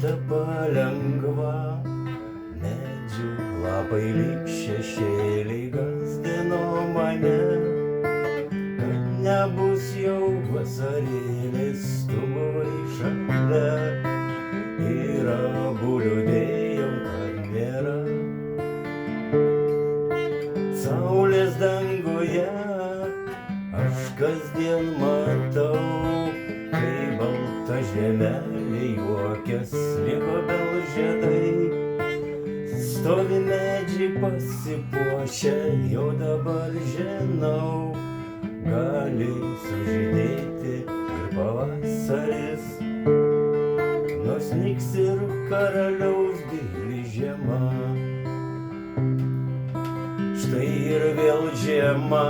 rytą palengva, medžių lapai lyg šešėliai gąsdino mane, kad nebus jau vasarėlis, tu buvai šalia ir abu liūdėjom, kad nėra saulės danguje. Aš kasdien matau, kai balta žemelė juokias lyg obels žiedai, stovi medžiai pasipuošę, jau dabar žinau, gali sužydėti ir pavasaris, nors nyks ir karaliaus gili žiema. Štai ir vėl žiema,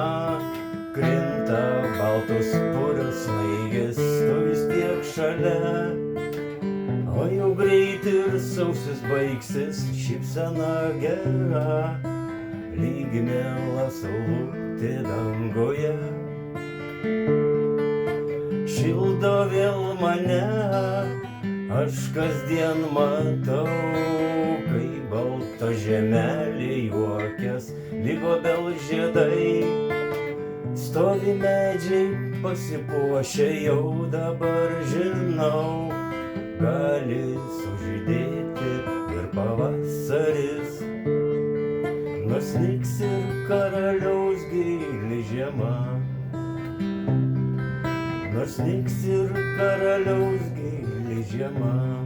krinta baltos purios snaigės, tu vis tiek šalia, o jau greit ir sausis baigsis, šypsena gera, lyg miela saulutė danguje. Šildo vėl mane, aš kasdien matau, kai balta žemelė juokias lyg obels žiedai, stovi medžiai pasipuošę, jau dabar žinau, gali sužydėti ir pavasaris, nors nyks ir karaliaus gili žiema, nors nyks ir karaliaus gili žiema.